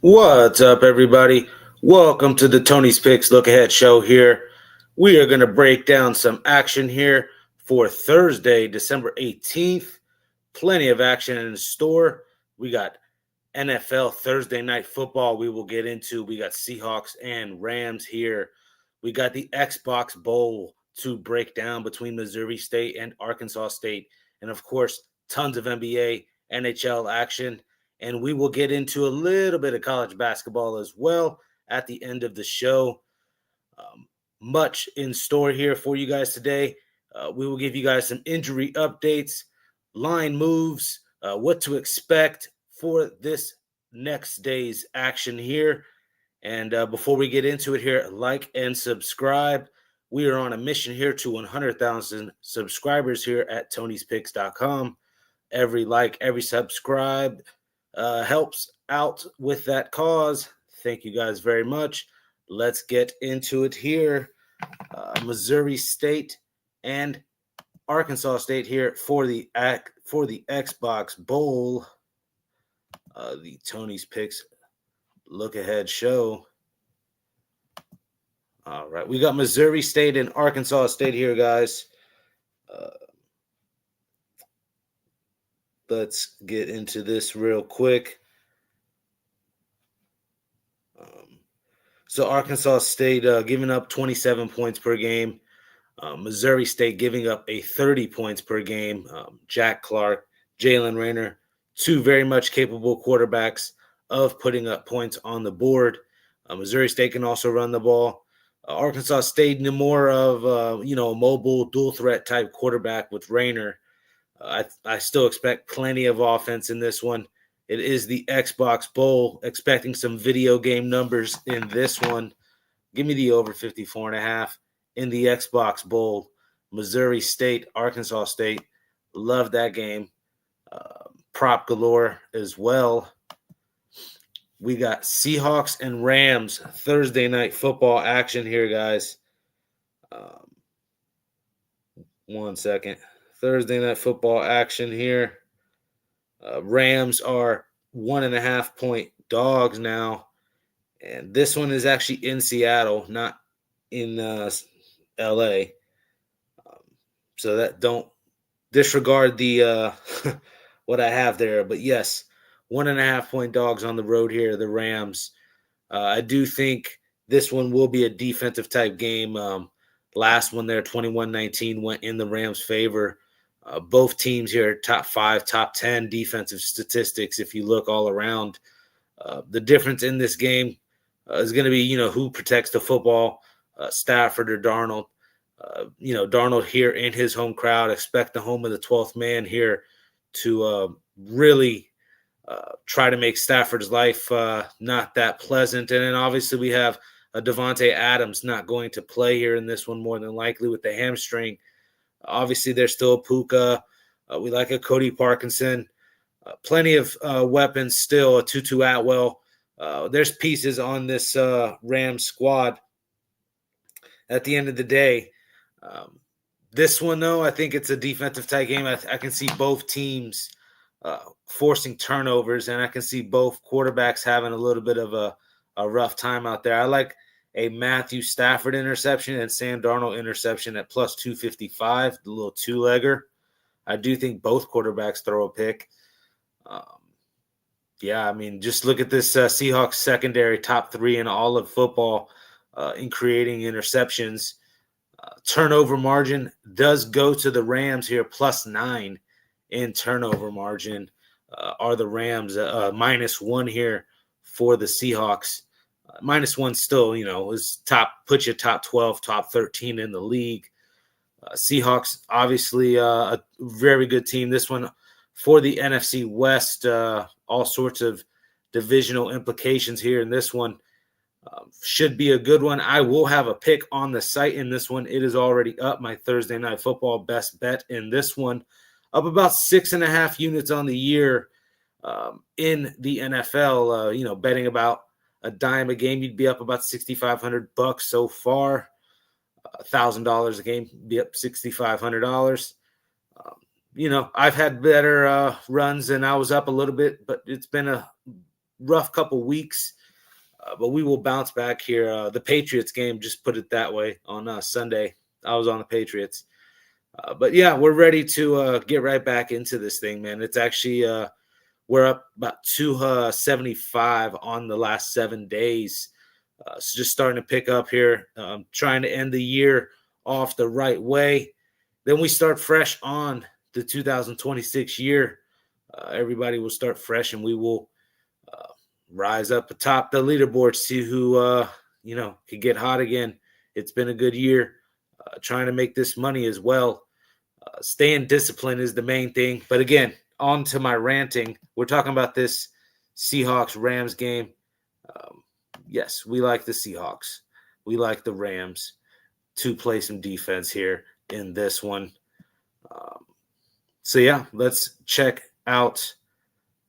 What's up, everybody? Welcome to the Tony's Picks Look Ahead show here. We are going to break down some action here for Thursday, December 18th. Plenty of action in store. We got NFL Thursday night football we will get into. We got Seahawks and Rams here. We got the Xbox Bowl to break down between Missouri State and Arkansas State. And of course, tons of NBA, NHL action. And we will get into a little bit of college basketball as well at the end of the show. Much in store here for you guys today. We will give you guys some injury updates, line moves, what to expect for this next day's action here. And before we get into it here, like and subscribe. We are on a mission here to 100,000 subscribers here at Tony'sPicks.com. Every like, every subscribe helps out with that cause. Thank you guys very much. Let's get into it here. Missouri State and Arkansas State here for the Xbox Bowl. The Tony's Picks Look Ahead show. All right, we got Missouri State and Arkansas State here, guys. Let's get into this real quick. So Arkansas State giving up 27 points per game. Missouri State giving up a 30 points per game. Jack Clark, Jalen Raynor, two very much capable quarterbacks of putting up points on the board. Missouri State can also run the ball. Arkansas State more of a mobile dual threat type quarterback with Raynor. I still expect plenty of offense in this one. It is the Xbox Bowl. Expecting some video game numbers in this one. Give me the over 54.5 in the Xbox Bowl. Missouri State, Arkansas State. Love that game. Prop galore as well. We got Seahawks and Rams Thursday night football action here, guys. One second. Thursday night football action here. Rams are 1.5 point dogs now. And this one is actually in Seattle, not in LA. So that don't disregard the what I have there. But yes, 1.5 point dogs on the road here, the Rams. I do think this one will be a defensive type game. Last one there, 21-19, went in the Rams' favor. Both teams here, top 5, top 10 defensive statistics. If you look all around, the difference in this game is going to be, who protects the football, Stafford or Darnold. Darnold here in his home crowd. Expect the home of the 12th man here to really try to make Stafford's life not that pleasant. And then obviously we have Davante Adams not going to play here in this one more than likely with the hamstring. Obviously, there's still Puka. We like a Cody Parkinson. Plenty of weapons still, a Tutu Atwell. There's pieces on this Rams squad. At the end of the day, this one, though, I think it's a defensive type game. I can see both teams forcing turnovers, and I can see both quarterbacks having a little bit of a rough time out there. I like a Matthew Stafford interception and Sam Darnold interception at plus 255, the little two-legger. I do think both quarterbacks throw a pick. Just look at this Seahawks secondary, top 3 in all of football in creating interceptions. Turnover margin does go to the Rams here, plus 9 in turnover margin. Are the Rams -1 here for the Seahawks? -1 still, is puts you top 12, top 13 in the league. Seahawks, obviously, a very good team. This one for the NFC West, all sorts of divisional implications here in this one. Should be a good one. I will have a pick on the site in this one. It is already up. My Thursday night football best bet in this one, up about 6.5 units on the year in the NFL. Betting about a dime a game, you'd be up about $6,500 so far. $1,000 a game, be up $6,500. I've had better runs and I was up a little bit, but it's been a rough couple weeks, but we will bounce back here. The Patriots game, just put it that way, on Sunday. I was on the Patriots. But yeah, we're ready to get right back into this thing, man. It's actually we're up about 275 on the last 7 days. So just starting to pick up here, trying to end the year off the right way. Then we start fresh on the 2026 year. Everybody will start fresh, and we will rise up atop the leaderboard, see who can get hot again. It's been a good year, trying to make this money as well. Staying disciplined is the main thing. But again, on to my ranting. We're talking about this Seahawks-Rams game. Yes, we like the Seahawks. We like the Rams to play some defense here in this one. So yeah, let's check out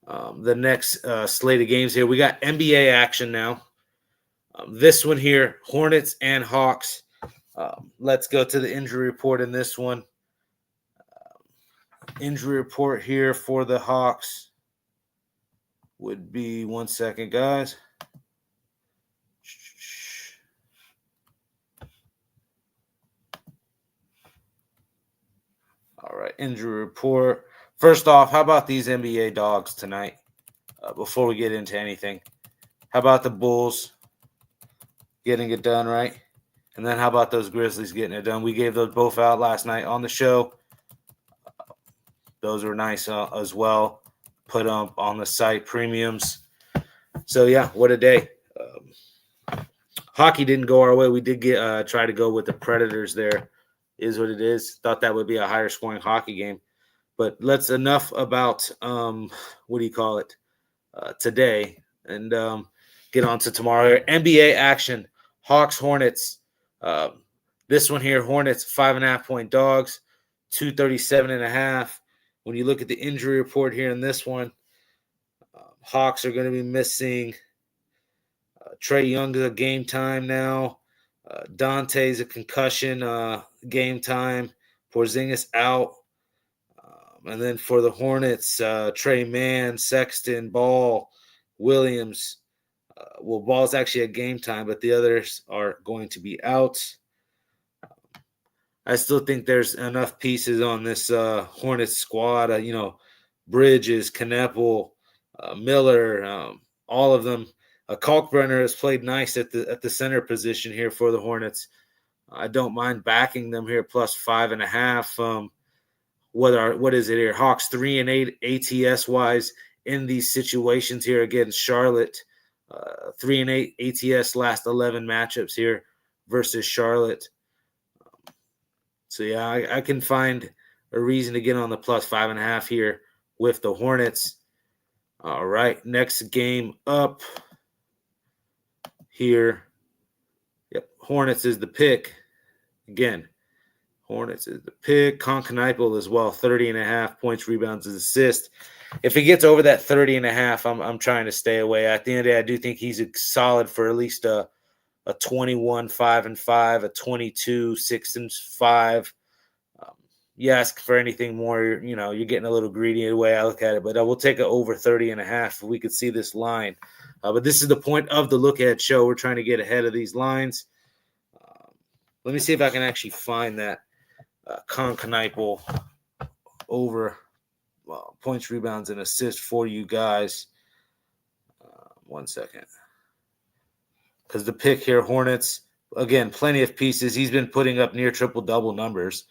the next slate of games here. We got NBA action now. This one here, Hornets and Hawks. Let's go to the injury report in this one. Injury report here for the Hawks would be, 1 second, guys. All right, injury report. First off, how about these NBA dogs tonight? Before we get into anything, how about the Bulls getting it done, right? And then how about those Grizzlies getting it done? We gave those both out last night on the show. Those were nice as well. Put up on the site, premiums. So yeah, what a day. Hockey didn't go our way. We did get try to go with the Predators there. Is what it is. Thought that would be a higher scoring hockey game. But let's enough about today, and get on to tomorrow. NBA action. Hawks Hornets. This one here, Hornets 5.5 point dogs, 237.5. When you look at the injury report here in this one, Hawks are going to be missing Trae Young a game time now. Dante's a concussion, game time. Porzingis out. And then for the Hornets, Trey Mann, Sexton, Ball, Williams. Ball's actually at game time, but the others are going to be out. I still think there's enough pieces on this Hornets squad. Bridges, Kneppel, Miller, all of them. Kalkbrenner has played nice at the center position here for the Hornets. I don't mind backing them here plus 5.5. What is it here? Hawks 3-8 ATS wise in these situations here against Charlotte. 3-8 ATS last 11 matchups here versus Charlotte. So yeah, I can find a reason to get on the plus 5.5 here with the Hornets. All right, next game up here. Yep, Hornets is the pick. Again, Hornets is the pick. Kneipel as well, 30.5 points, rebounds, and assists. If he gets over that 30.5, I'm trying to stay away. At the end of the day, I do think he's solid for at least a 21 5-5, a 22 6-5. You ask for anything more, you're getting a little greedy the way I look at it. But I will take it over 30.5 if we could see this line. But this is the point of the Look Ahead show. We're trying to get ahead of these lines. Let me see if I can actually find that Kneipel over points, rebounds, and assists for you guys. 1 second. Because the pick here, Hornets, again, plenty of pieces. He's been putting up near triple-double numbers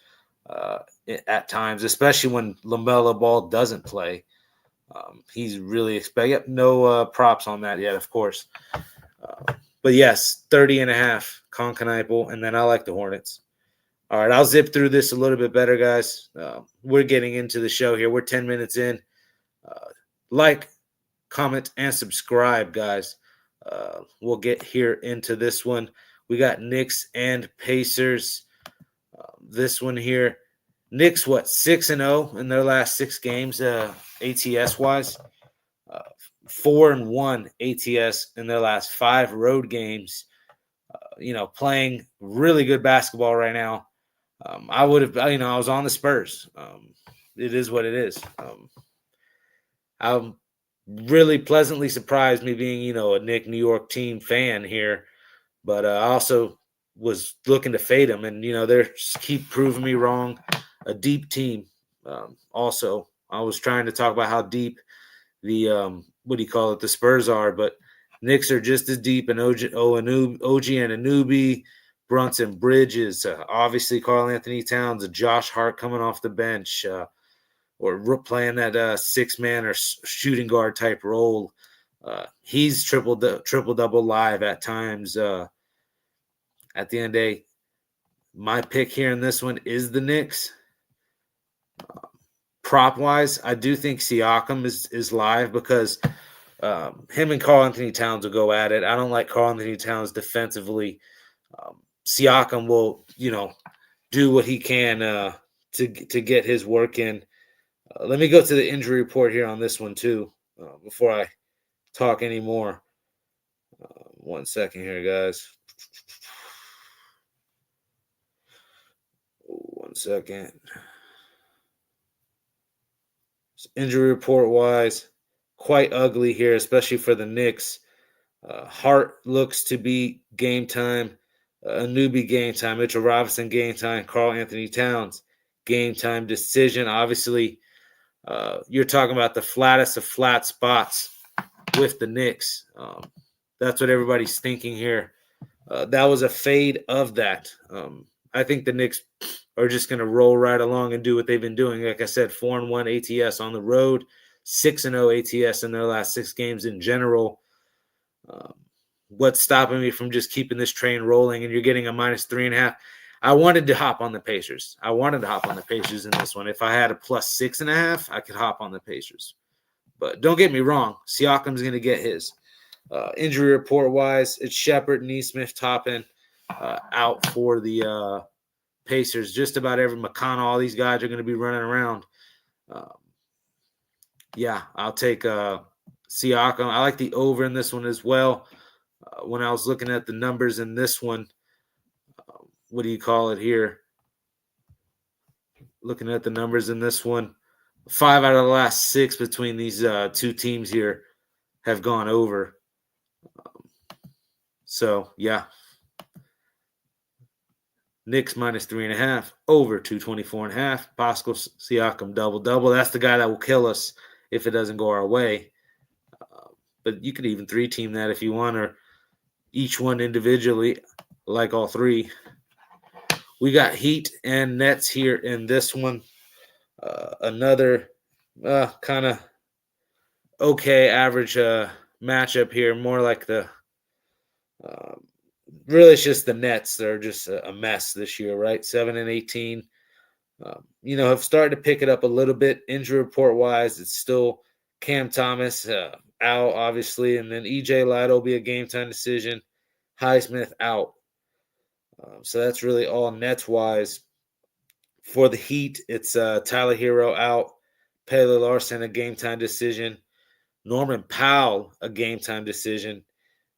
at times, especially when LaMelo Ball doesn't play. He's really no props on that yet, of course. But yes, 30.5, Kneipel, and then I like the Hornets. All right, I'll zip through this a little bit better, guys. We're getting into the show here. We're 10 minutes in. Like, comment, and subscribe, guys. We'll get here into this one. We got Knicks and Pacers. This one here. Knicks, 6-0 in their last 6 games, ATS-wise. 4-1 ATS in their last 5 road games. Playing really good basketball right now. I would have, I was on the Spurs. It is what it is. I'm really pleasantly surprised, me being, a New York team fan here. But I also was looking to fade them, and they're just keep proving me wrong. A deep team. Also, I was trying to talk about how deep the what do you call it? The Spurs are, but Knicks are just as deep. And OG Anunoby, Brunson, Bridges, obviously Karl Anthony Towns, Josh Hart coming off the bench, or playing that 6-man or shooting guard type role. He's triple double live at times. At the end of the day, my pick here in this one is the Knicks. Prop wise, I do think Siakam is live because him and Karl Anthony Towns will go at it. I don't like Karl Anthony Towns defensively. Siakam will, do what he can to get his work in. Let me go to the injury report here on this one too before I talk anymore. 1 second here, guys. 1 second. Injury report wise, quite ugly here, especially for the Knicks. Hart looks to be game time. Anunoby game time. Mitchell Robinson game time. Karl Anthony Towns game time decision. Obviously, you're talking about the flattest of flat spots with the Knicks. That's what everybody's thinking here. That was a fade of that. I think the Knicks are just going to roll right along and do what they've been doing. Like I said, 4-1 ATS on the road, 6-0 ATS in their last 6 games in general. What's stopping me from just keeping this train rolling? And you're getting a -3.5. I wanted to hop on the Pacers. In this one. If I had a +6.5, I could hop on the Pacers. But don't get me wrong, Siakam's going to get his. Injury report wise, it's Shepherd, Nesmith, Toppin out for the Pacers. Just about every McConnell, all these guys are going to be running around. I'll take Siakam. I like the over in this one as well. When I was looking at the numbers in this one, what do you call it here? Looking at the numbers in this one, 5 out of the last 6 between these two teams here have gone over. Knicks -3.5, over 224.5. Pascal Siakam double. That's the guy that will kill us if it doesn't go our way. But you could even 3-team that if you want, or each one individually, like all 3. We got Heat and Nets here in this one. Another kind of okay average matchup here. More like the really it's just the Nets. They're just a mess this year, right? 7-18. Have started to pick it up a little bit. Injury report wise, it's still Cam Thomas out, obviously, and then EJ Light will be a game time decision. Highsmith out. So that's really all Nets wise. For the Heat, it's Tyler Hero out, Pele Larson a game time decision, Norman Powell a game time decision,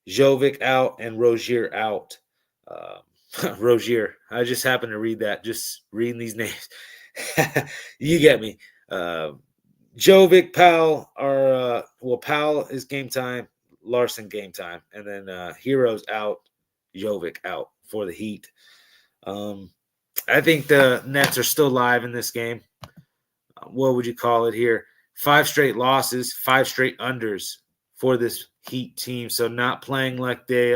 Jovic out, and Rozier out. Rozier, I just happened to read that. Just reading these names, you get me. Jovic, Powell are Powell is game time, Larson game time, and then Hero's out, Jovic out for the Heat. I think the Nets are still live in this game. What would you call it here? 5 straight losses, 5 straight unders for this Heat team. So not playing like they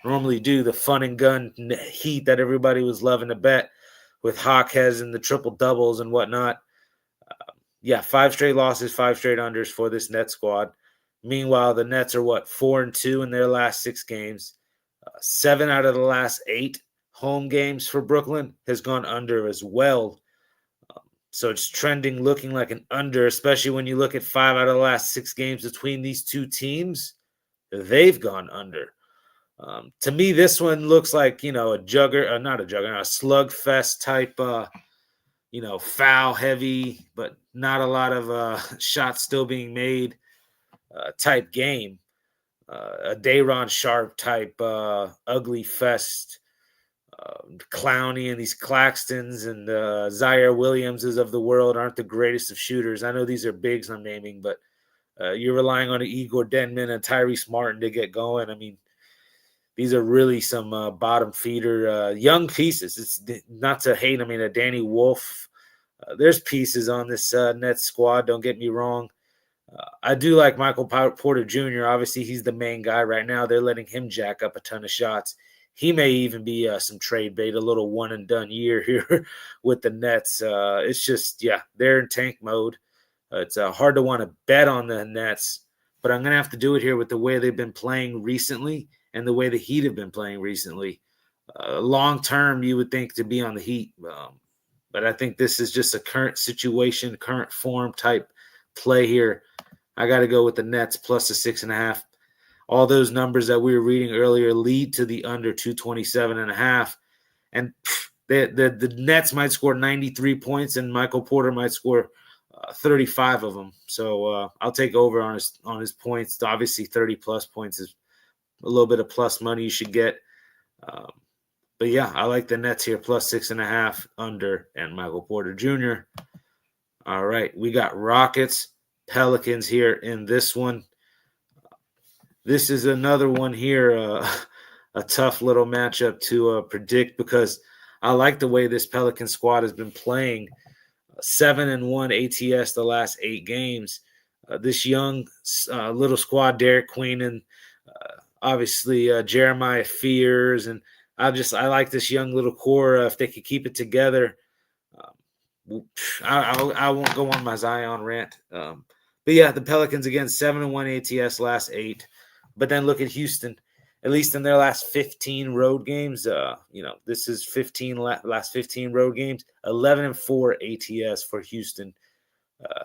normally do, the fun and gun Heat that everybody was loving to bet with Hawkheads and the triple doubles and whatnot. 5 straight losses, 5 straight unders for this Nets squad. Meanwhile, the Nets are 4-2 in their last 6 games. 7 out of the last 8 home games for Brooklyn has gone under as well. So it's trending, looking like an under, especially when you look at 5 out of the last 6 games between these two teams. They've gone under. To me, this one looks like, a slugfest type, foul heavy, but not a lot of shots still being made type game. A Day'Ron Sharp type ugly fest. Clowney and these Claxtons and Zaire Williamses of the world aren't the greatest of shooters. I know these are bigs I'm naming, but You're relying on Igor Denman and Tyrese Martin to get going. I mean, these are really some bottom feeder young pieces. It's not to hate. I mean, a Danny Wolf. There's pieces on this Nets squad. Don't get me wrong. I do like Michael Porter Jr. Obviously, he's the main guy right now. They're letting him jack up a ton of shots. He may even be some trade bait, a little one and done year here with the Nets. It's just, they're in tank mode. It's hard to want to bet on the Nets, but I'm going to have to do it here with the way they've been playing recently and the way the Heat have been playing recently. Long term, you would think to be on the Heat, but I think this is just a current situation, current form type play here. I got to go with the Nets plus the 6.5. All those numbers that we were reading earlier lead to the under 227.5. And the Nets might score 93 points and Michael Porter might score 35 of them. So I'll take over on his points. Obviously, 30-plus points is a little bit of plus money you should get. But, I like the Nets here, plus 6.5 under and Michael Porter Jr. All right, we got Rockets, Pelicans here in this one. This is another one here, a tough little matchup to predict because I like the way this Pelican squad has been playing. 7-1 ATS the last 8 games. This young little squad, Derek Queen, obviously Jeremiah Fears, and I like this young little core. If they could keep it together, I won't go on my Zion rant. But the Pelicans again, 7-1 ATS last 8. But then look at Houston, at least in their last 15 road games. This is last 15 road games, 11-4 ATS for Houston.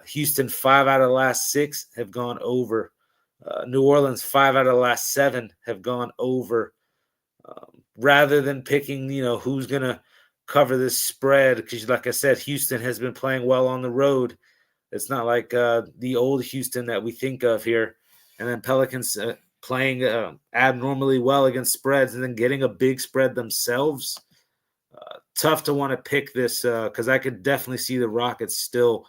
Houston, 5 out of the last 6 have gone over. New Orleans, 5 out of the last 7 have gone over. Rather than picking, who's going to cover this spread, because like I said, Houston has been playing well on the road. It's not like the old Houston that we think of here. And then Pelicans playing abnormally well against spreads and then getting a big spread themselves. Tough to want to pick this because I could definitely see the Rockets still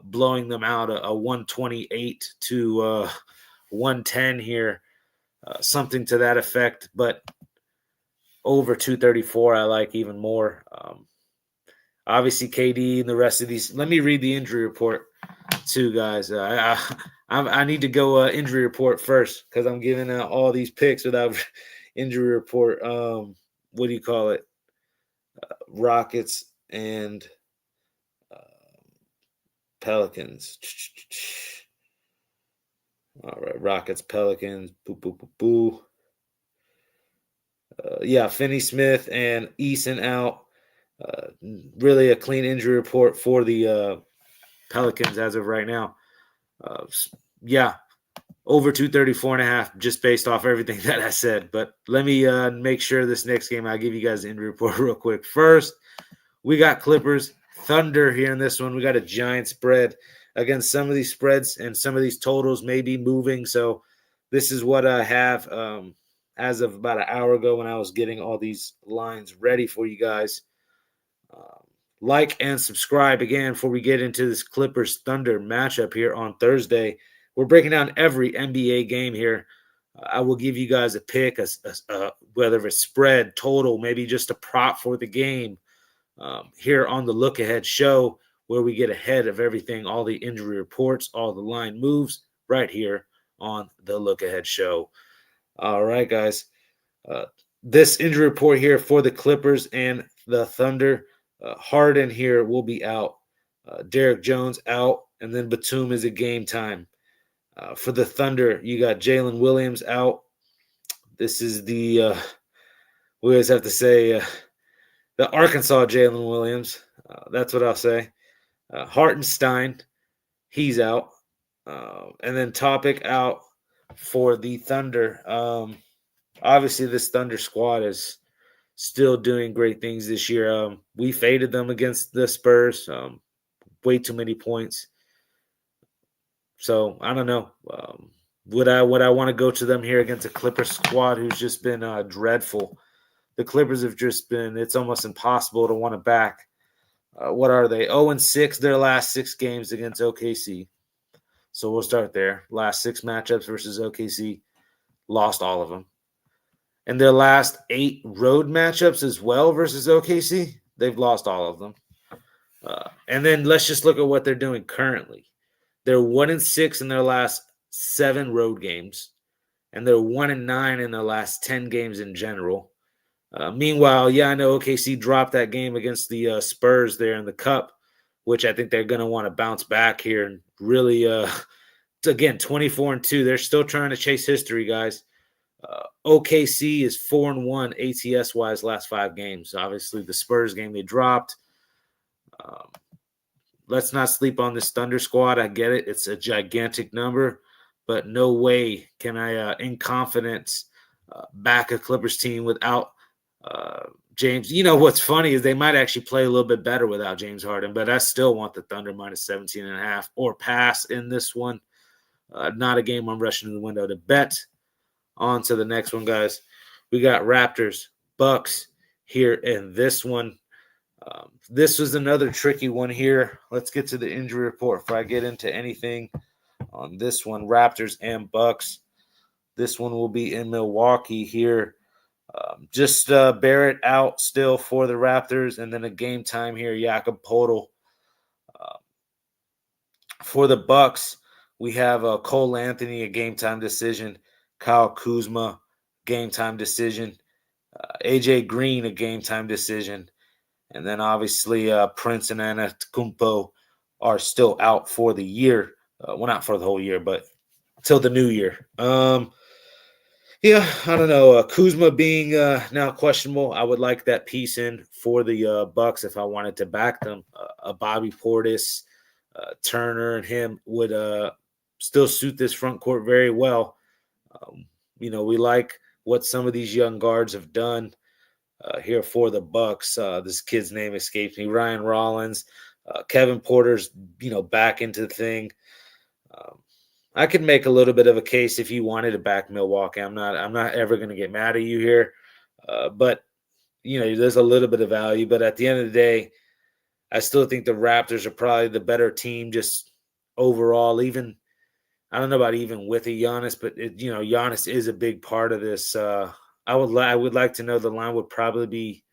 blowing them out a 128 to 110 here, something to that effect. But over 234, I like even more. Obviously, KD and the rest of these. Let me read the injury report too, guys. I need to go injury report first because I'm giving out all these picks without injury report. What do you call it? Rockets and Pelicans. All right, Rockets, Pelicans. Boo, boo, boo, boo. Finney Smith and Eason out. Really a clean injury report for the Pelicans as of right now. Over 234.5 just based off everything that I said. But let me make sure this next game I'll give you guys the injury report real quick. First, we got Clippers, Thunder here in this one. We got a giant spread. Again, some of these spreads and some of these totals may be moving. So this is what I have as of about an hour ago when I was getting all these lines ready for you guys. Like and subscribe again before we get into this Clippers Thunder matchup here on Thursday. We're breaking down every NBA game here. I will give you guys a pick, whether it's spread, total, maybe just a prop for the game here on the Look Ahead show, where we get ahead of everything, all the injury reports, all the line moves right here on the Look Ahead show. All right, guys. This injury report here for the Clippers and the Thunder. Harden here will be out. Derek Jones out, and then Batum is a game time. For the Thunder, you got Jalen Williams out. This is the, we always have to say, the Arkansas Jalen Williams. That's what I'll say. Hartenstein, he's out. And then Topic out for the Thunder. Obviously, this Thunder squad is still doing great things this year. We faded them against the Spurs. Way too many points. So I don't know. Would I want to go to them here against a Clippers squad who's just been dreadful? The Clippers have just been. It's almost impossible to want to back. What are they? 0-6 their last 6 games against OKC. So we'll start there. Last 6 matchups versus OKC, lost all of them. And their last 8 road matchups as well versus OKC, they've lost all of them. And then let's just look at what they're doing currently. They're 1-6 in their last 7 road games, and they're 1-9 in their last 10 games in general. Meanwhile, I know OKC dropped that game against the Spurs there in the Cup, which I think they're going to want to bounce back here and really, again, 24-2. They're still trying to chase history, guys. OKC is 4-1 ATS wise last 5 games. Obviously, the Spurs game they dropped. Let's not sleep on this Thunder squad. I get it; it's a gigantic number, but no way can I, in confidence, back a Clippers team without James. You know what's funny is they might actually play a little bit better without James Harden, but I still want the Thunder minus 17.5 or pass in this one. Not a game I'm rushing to the window to bet. On to the next one, guys. We got Raptors, Bucks here in this one. This was another tricky one here. Let's get to the injury report before I get into anything on this one. Raptors and Bucks. This one will be in Milwaukee here. Just Barrett out still for the Raptors, and then a game time here, Jakob Poeltl. For the Bucks, we have Cole Anthony, a game time decision. Kyle Kuzma, game time decision. AJ Green, a game time decision. And then obviously Prince and Antetokounmpo are still out for the year. Well, not for the whole year, but till the new year. I don't know. Kuzma being now questionable, I would like that piece in for the Bucks if I wanted to back them. Bobby Portis, Turner, and him would still suit this front court very well. We like what some of these young guards have done here for the Bucks. This kid's name escapes me. Ryan Rollins, Kevin Porter's, back into the thing. I could make a little bit of a case if you wanted to back Milwaukee. I'm not ever going to get mad at you here, but there's a little bit of value. But at the end of the day, I still think the Raptors are probably the better team, just overall. Even I don't know about even with a Giannis, but Giannis is a big part of this. I would like to know the line would probably be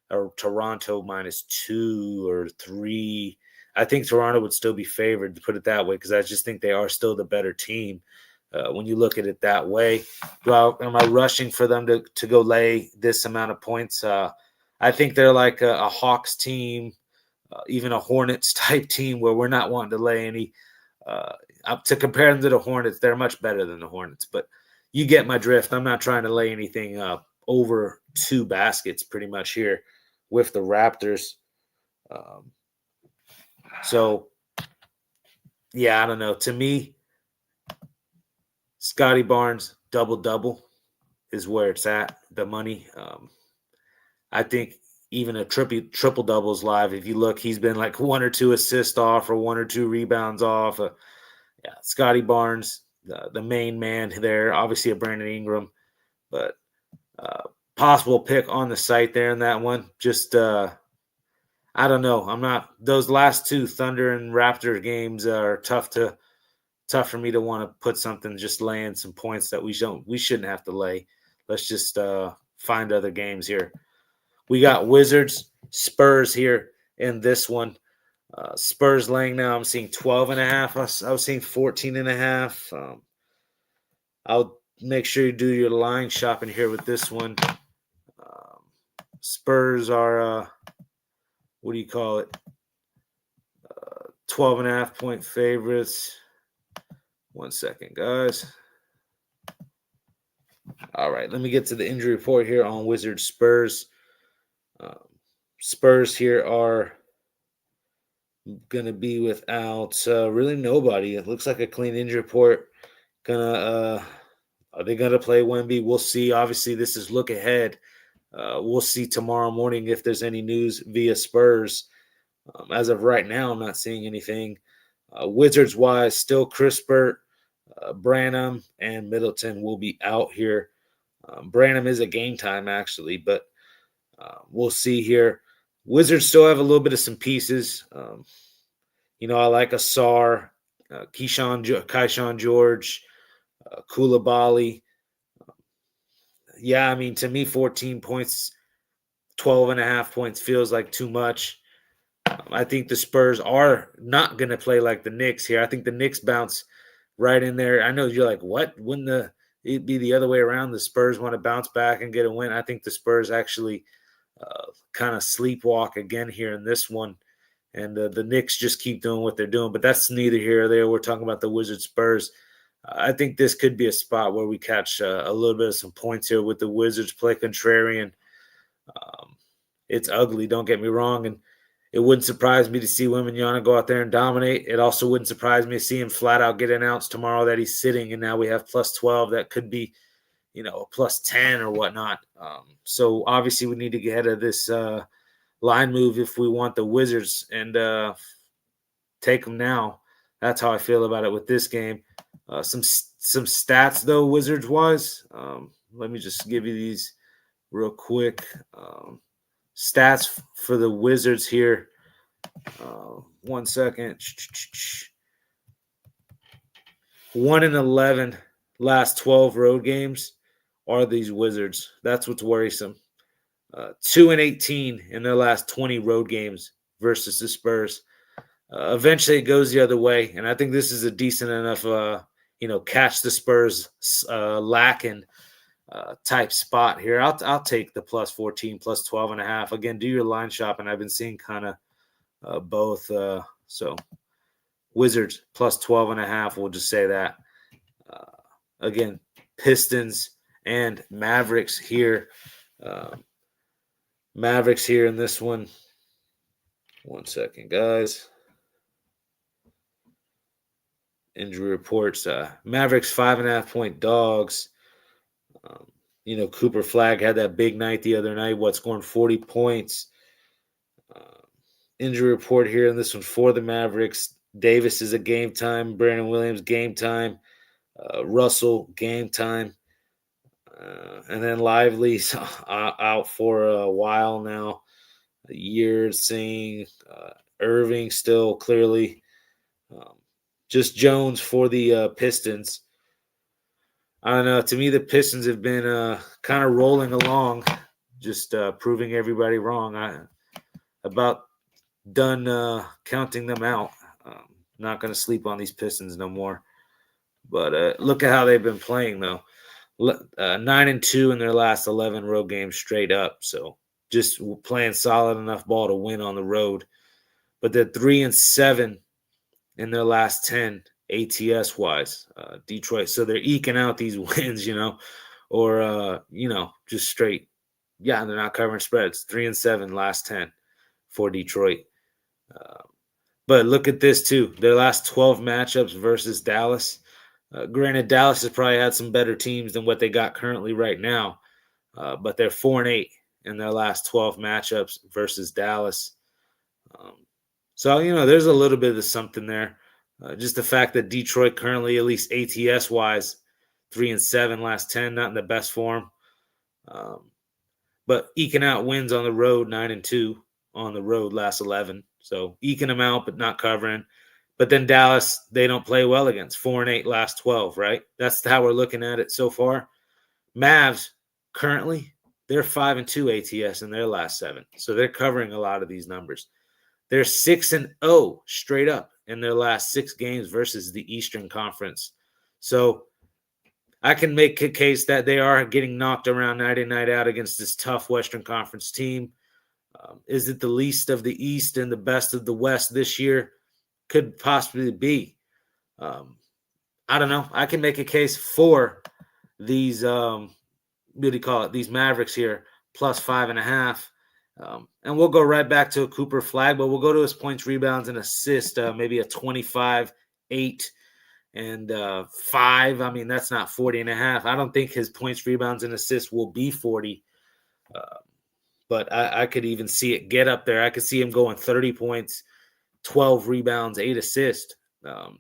a Toronto -2 or 3. I think Toronto would still be favored, to put it that way, because I just think they are still the better team when you look at it that way. Am I rushing for them to go lay this amount of points? I think they're like a Hawks team, even a Hornets type team where we're not wanting to lay any. To compare them to the Hornets, they're much better than the Hornets, but you get my drift. I'm not trying to lay anything over 2 baskets pretty much here with the Raptors. I don't know. To me, Scotty Barnes, double-double is where it's at, the money. I think even a triple-double is live. If you look, he's been like 1 or 2 assists off or 1 or 2 rebounds off. Scotty Barnes, the main man there, obviously a Brandon Ingram, but possible pick on the site there in that one. Just I don't know. I'm not. Those last 2 Thunder and Raptor games are tough for me to want to put something, just laying some points that we shouldn't have to lay. Let's just find other games here. We got Wizards, Spurs here in this one. Spurs laying now. I'm seeing 12.5. I was seeing 14.5. I'll make sure you do your line shopping here with this one. Spurs are, 12.5 point favorites. 1 second, guys. All right, let me get to the injury report here on Wizards Spurs. Spurs here are going to be without really nobody. It looks like a clean injury report. Are they going to play Wemby? We'll see. Obviously, this is look ahead. We'll see tomorrow morning if there's any news via Spurs. As of right now, I'm not seeing anything. Wizards-wise, still Chris Burt, Branham, and Middleton will be out here. Branham is a game time, actually, but we'll see here. Wizards still have a little bit of some pieces. I like Asar. Keyshawn George, Koulibaly. Yeah, I mean, to me, 14 points, 12 and a half points feels like too much. I think the Spurs are not going to play like the Knicks here. I think the Knicks bounce right in there. I know you're like, what? Wouldn't it be the other way around? The Spurs want to bounce back and get a win. I think the Spurs actually kind of sleepwalk again here in this one. And the Knicks just keep doing what they're doing. But that's neither here or there. We're talking about the Wizards Spurs. I think this could be a spot where we catch a little bit of some points here with the Wizards play contrarian. It's ugly, don't get me wrong. And it wouldn't surprise me to see Wembanyama go out there and dominate. It also wouldn't surprise me to see him flat out get announced tomorrow that he's sitting, and now we have plus 12. That could be, a plus 10 or whatnot. So obviously we need to get ahead of this line move if we want the Wizards and take them now. That's how I feel about it with this game. Some stats, though, Wizards-wise. Let me just give you these real quick. Stats for the Wizards here. 1 second. 1-11 last 12 road games are these Wizards. That's what's worrisome. 2-18 in their last 20 road games versus the Spurs. Eventually, it goes the other way, and I think this is a decent enough, catch the Spurs lacking type spot here. I'll take the plus 14, plus 12 and a half. Again, do your line shopping. I've been seeing kind of both. So Wizards plus 12 and a half. We'll just say that. Again, Pistons and Mavericks here. Mavericks here in this one. 1 second, guys. Injury reports. Mavericks 5.5 point dogs. Cooper Flagg had that big night the other night. Scoring 40 points. Injury report here in this one for the Mavericks. Davis is a game time. Brandon Williams game time. Russell game time. And then Lively's out for a while now. A year, seeing Irving still clearly. Just Jones for the Pistons. I don't know. To me, the Pistons have been kind of rolling along, just proving everybody wrong. I'm about done counting them out. Not going to sleep on these Pistons no more. But look at how they've been playing, though. 9-2 in their last 11 road games straight up. So just playing solid enough ball to win on the road. But they're 3-7 in their last 10 ATS-wise, Detroit. So they're eking out these wins, or, just straight. Yeah, they're not covering spreads. 3-7 last 10 for Detroit. But look at this, too. Their last 12 matchups versus Dallas. Granted, Dallas has probably had some better teams than what they got currently right now. But they're 4-8 in their last 12 matchups versus Dallas. So, there's a little bit of something there. Just the fact that Detroit currently, at least ATS-wise, 3-7 last 10, not in the best form. But eking out wins on the road, 9-2 on the road last 11. So eking them out, but not covering. But then Dallas, they don't play well against. 4-8 last 12, right? That's how we're looking at it so far. Mavs, currently, they're 5-2 ATS in their last 7. So they're covering a lot of these numbers. They're 6-0 straight up in their last 6 games versus the Eastern Conference. So I can make a case that they are getting knocked around night in, night out against this tough Western Conference team. Is it the least of the East and the best of the West this year? Could possibly be. I don't know. I can make a case for these, these Mavericks here, plus 5.5. And we'll go right back to a Cooper Flagg, but we'll go to his points, rebounds, and assists, maybe a 25, 8, and 5. I mean, that's not 40.5. I don't think his points, rebounds, and assists will be 40. But I could even see it get up there. I could see him going 30 points, 12 rebounds, 8 assists. And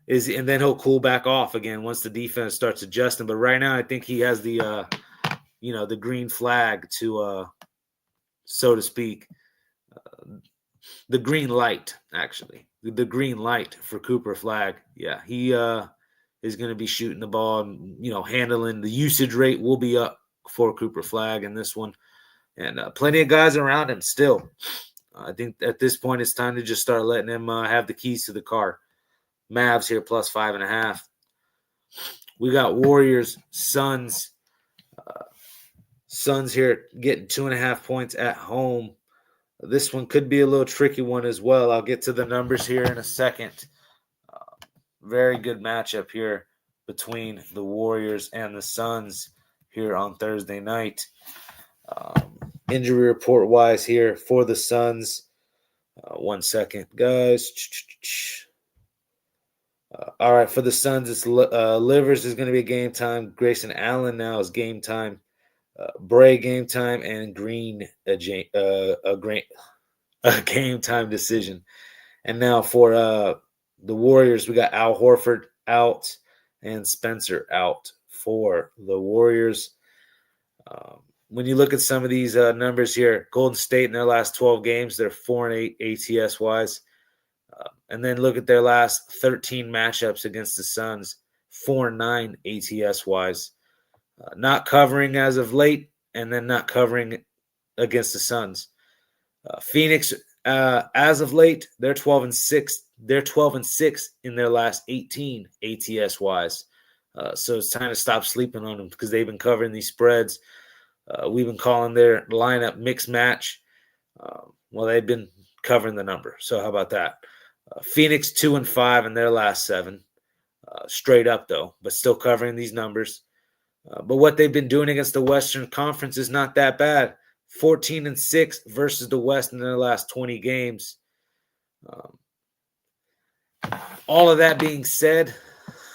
then he'll cool back off again once the defense starts adjusting. But right now, I think he has the the green flag to, so to speak. the green light, actually. The green light for Cooper Flagg. Yeah, he is going to be shooting the ball and, handling. The usage rate will be up for Cooper Flagg in this one. And plenty of guys around him still. I think at this point it's time to just start letting him have the keys to the car. Mavs here plus 5.5. We got Warriors, Suns. Suns here getting 2.5 points at home. This one could be a little tricky one as well. I'll get to the numbers here in a second. Very good matchup here between the Warriors and the Suns here on Thursday night. Injury report-wise here for the Suns. 1 second, guys. All right, for the Suns, it's Livers is going to be game time. Grayson Allen now is game time. Bray game time, and Green a game time decision. And now for the Warriors, we got Al Horford out and Spencer out for the Warriors. When you look at some of these numbers here, Golden State in their last 12 games, they're 4-8 ATS-wise. And then look at their last 13 matchups against the Suns, 4-9 ATS-wise. Not covering as of late, and then not covering against the Suns. Phoenix, as of late, they're 12-6. They're 12-6 in their last 18 ATS-wise. So it's time to stop sleeping on them because they've been covering these spreads. We've been calling their lineup mixed match. Well, they've been covering the number. So how about that? Phoenix 2-5 in their last 7. Straight up, though, but still covering these numbers. But what they've been doing against the Western Conference is not that bad. 14-6 versus the West in their last 20 games. All of that being said,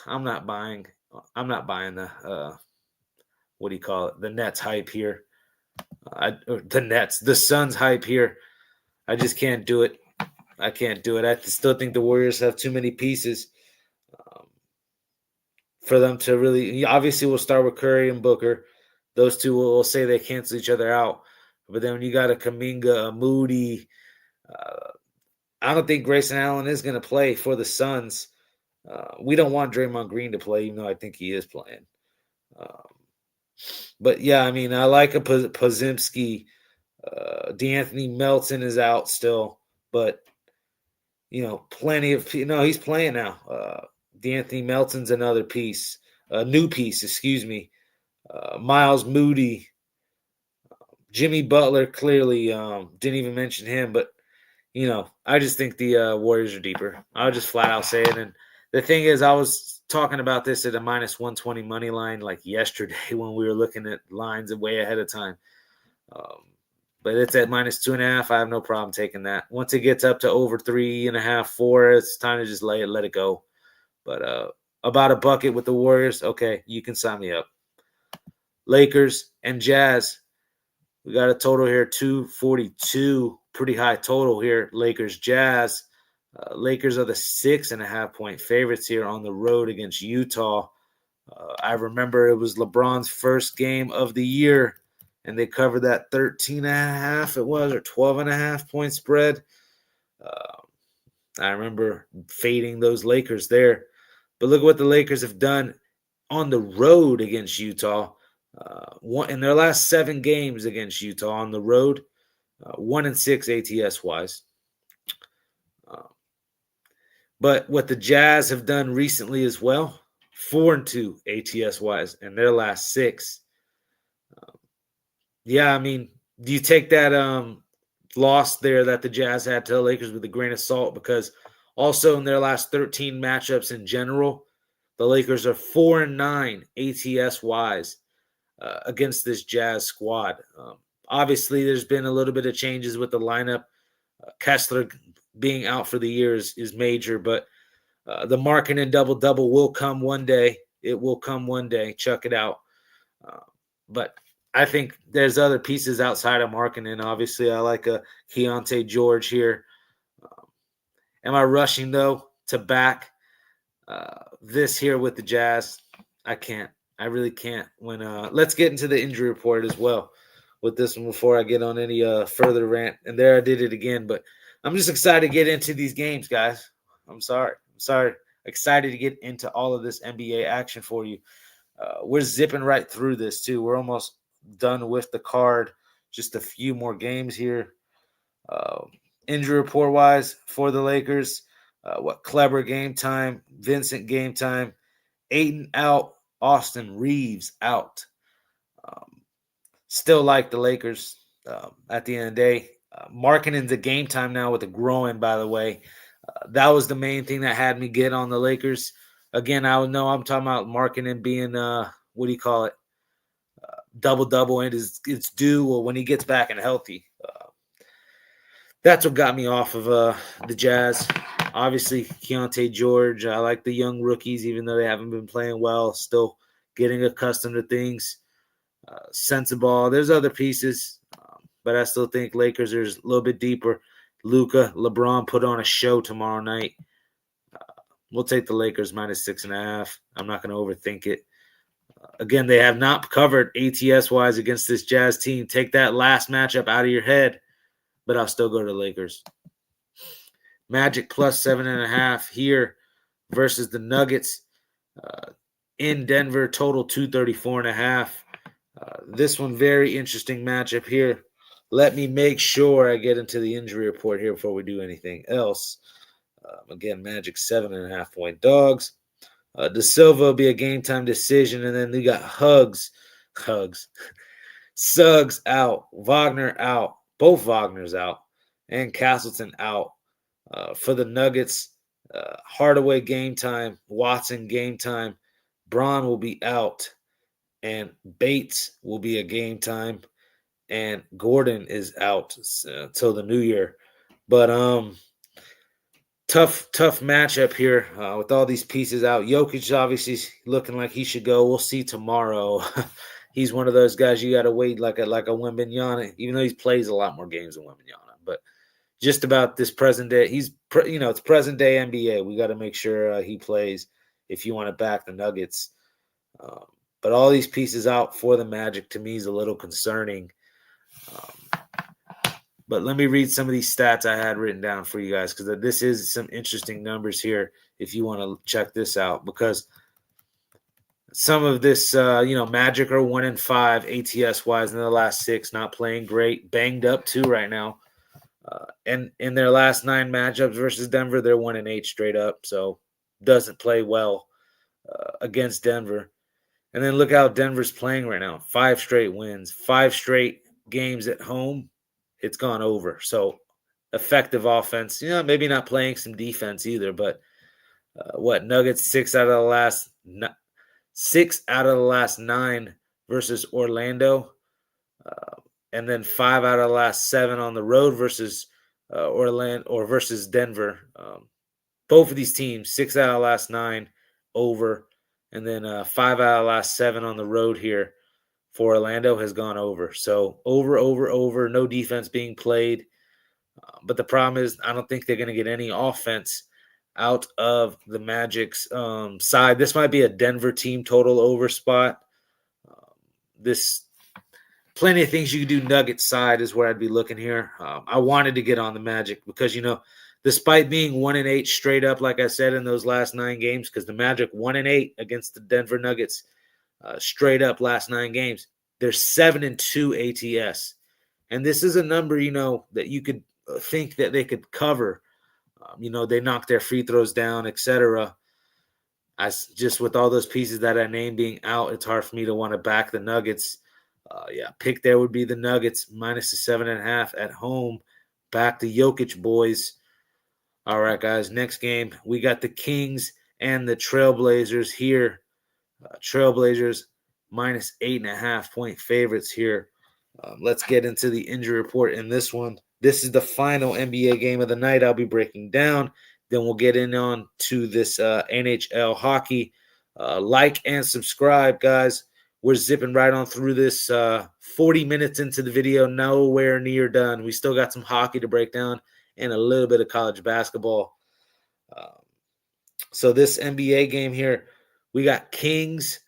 I'm not buying the what do you call it? The Nets hype here. The Suns hype here. I just can't do it. I can't do it. I still think the Warriors have too many pieces for them to really. Obviously, we'll start with Curry and Booker. Those two will say they cancel each other out. But then when you got a Kuminga, a Moody, I don't think Grayson Allen is going to play for the Suns. We don't want Draymond Green to play, even though I think he is playing. But yeah, I mean, I like a Podziemski. D'Anthony Melton is out still, but plenty of he's playing now. D'Anthony Melton's another piece, a new piece, excuse me. Miles Moody, Jimmy Butler clearly didn't even mention him, but I just think the Warriors are deeper. I'll just flat out say it. And the thing is, I was talking about this at a minus 120 money line like yesterday when we were looking at lines way ahead of time. But it's at minus 2.5. I have no problem taking that. Once it gets up to over 3.5, 4, it's time to just let it go. But about a bucket with the Warriors, okay, you can sign me up. Lakers and Jazz. We got a total here, 242. Pretty high total here. Lakers, Jazz. Lakers are the 6.5 point favorites here on the road against Utah. I remember it was LeBron's first game of the year, and they covered that 13.5 it was, or 12.5 point spread. I remember fading those Lakers there. But look at what the Lakers have done on the road against Utah. In their last 7 games against Utah on the road, 1-6 ATS-wise. But what the Jazz have done recently as well, 4-2 ATS-wise in their last 6. Yeah, I mean, do you take that loss there that the Jazz had to the Lakers with a grain of salt? Because also in their last 13 matchups in general, the Lakers are 4-9 ATS-wise against this Jazz squad. Obviously, there's been a little bit of changes with the lineup. Kessler being out for the year is major, but the Markkanen double-double will come one day. It will come one day. Chuck it out. But I think there's other pieces outside of Markkanen. Obviously, I like a Keontae George here. Am I rushing, though, to back this here with the Jazz? I can't. I really can't. Let's get into the injury report as well with this one before I get on any further rant. And there I did it again. But I'm just excited to get into these games, guys. I'm sorry. Excited to get into all of this NBA action for you. We're zipping right through this, too. We're almost done with the card. Just a few more games here. Injury report-wise for the Lakers, Kleber game time, Vincent game time, Ayton out, Austin Reeves out. Still like the Lakers at the end of the day. Markkanen's a game time now with the groin, by the way. That was the main thing that had me get on the Lakers. Again, I'm talking about Markkanen being, what do you call it? Double-double, and it's due when he gets back and healthy. That's what got me off of the Jazz. Obviously, Keontae George. I like the young rookies, even though they haven't been playing well. Still getting accustomed to things. Sensabaugh. There's other pieces, but I still think Lakers are a little bit deeper. Luka, LeBron put on a show tomorrow night. We'll take the Lakers minus 6.5. I'm not going to overthink it. Again, they have not covered ATS-wise against this Jazz team. Take that last matchup out of your head, but I'll still go to the Lakers. Magic plus 7.5 here versus the Nuggets in Denver. Total 234.5. This one, very interesting matchup here. Let me make sure I get into the injury report here before we do anything else. Again, Magic 7.5 point dogs. De Silva will be a game time decision, and then we got Suggs out, Wagner out, both Wagner's out, and Castleton out. For the Nuggets, Hardaway game time, Watson game time, Braun will be out, and Bates will be a game time, and Gordon is out till the new year. But tough matchup here with all these pieces out. Jokic obviously looking like he should go. We'll see tomorrow. He's one of those guys you got to wait like a Wembanyama, even though he plays a lot more games than Wembanyama. But just about this present day, it's present day NBA. We got to make sure he plays if you want to back the Nuggets. But all these pieces out for the Magic to me is a little concerning. But let me read some of these stats I had written down for you guys, because this is some interesting numbers here if you want to check this out. Because some of this, Magic are 1-5 ATS-wise in the last 6, not playing great. Banged up, too, right now. And in their last 9 matchups versus Denver, they're 1-8 straight up. So doesn't play well against Denver. And then look how Denver's playing right now. 5 straight wins, 5 straight games at home. It's gone over. So effective offense. Maybe not playing some defense either, but Nuggets 6 out of the last 9 versus Orlando, and then 5 out of the last 7 on the road versus Orlando or versus Denver. Both of these teams 6 out of the last 9 over, and then 5 out of the last 7 on the road here for Orlando has gone over. So over, no defense being played. But the problem is I don't think they're going to get any offense out of the Magic's side. This might be a Denver team total over spot. Plenty of things you can do. Nuggets side is where I'd be looking here. I wanted to get on the Magic because, despite being 1-8 straight up, like I said, in those last 9 games, because the Magic 1-8 against the Denver Nuggets straight up last 9 games, they're 7-2 ATS. And this is a number, that you could think that they could cover. They knock their free throws down, etc. Just with all those pieces that I named being out, it's hard for me to want to back the Nuggets. Pick there would be the Nuggets minus the 7.5 at home. Back to Jokic, boys. All right, guys. Next game, we got the Kings and the Trailblazers here. Trailblazers minus 8.5 point favorites here. Let's get into the injury report in this one. This is the final NBA game of the night I'll be breaking down. Then we'll get on to this NHL hockey. Like and subscribe, guys. We're zipping right on through this 40 minutes into the video, nowhere near done. We still got some hockey to break down and a little bit of college basketball. So this NBA game here, we got Kings